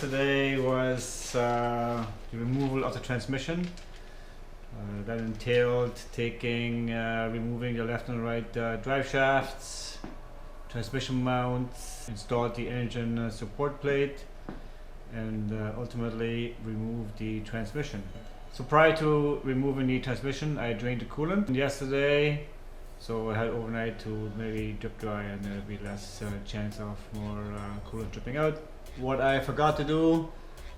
yesterday was the removal of the transmission. That entailed removing the left and right drive shafts, transmission mounts, installed the engine support plate, and ultimately removed the transmission. So prior to removing the transmission, I drained the coolant yesterday, so I had overnight to maybe drip dry, and there'll be less chance of more coolant dripping out. What I forgot to do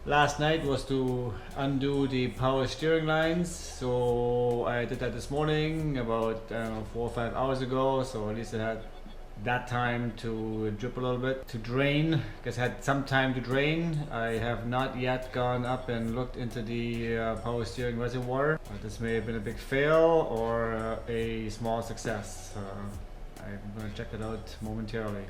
last night was to undo the power steering lines, so I did that this morning about 4 or 5 hours ago, so at least I had that time to drip a little bit. To drain, because I had some time to drain. I have not yet gone up and looked into the power steering reservoir. This may have been a big fail or a small success. I'm going to check it out momentarily.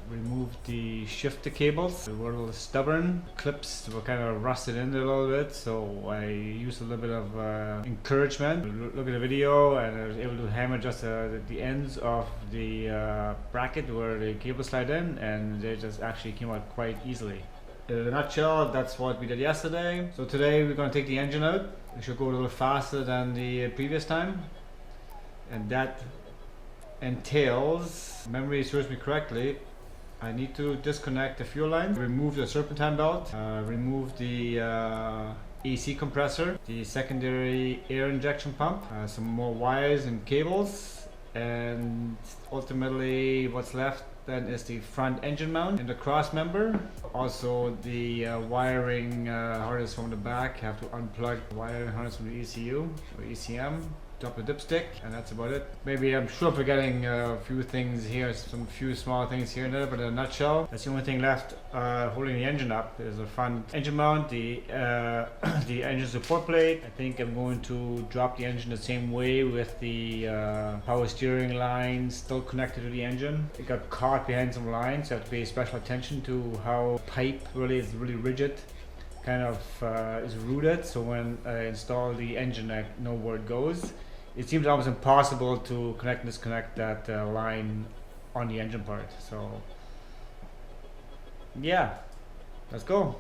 Removed the shifter cables. They were a little stubborn. Clips were kind of rusted in a little bit, so I used a little bit of encouragement. Look at the video, and I was able to hammer just the ends of the bracket where the cable slide in, and they just actually came out quite easily. In a nutshell, that's what we did yesterday. So today we're going to take the engine out. It should go a little faster than the previous time, and that entails, memory serves me correctly, I need to disconnect the fuel line, remove the serpentine belt, remove the AC compressor, the secondary air injection pump, some more wires and cables, and ultimately what's left then is the front engine mount and the cross member. Also the wiring harness from the back. Have to unplug the wiring harness from the ECU or ECM. Drop the dipstick, and that's about it. Maybe I'm sure I'm forgetting a few things here, few small things here and there, but in a nutshell, that's the only thing left holding the engine up is the front engine mount, the engine support plate. I think I'm going to drop the engine the same way with the power steering line still connected to the engine. It got caught behind some lines, so I have to pay special attention to how pipe really is really rigid. Kind of is rooted, so when I install the engine I know where it goes. It seems almost impossible to connect and disconnect that line on the engine part. So yeah, let's go.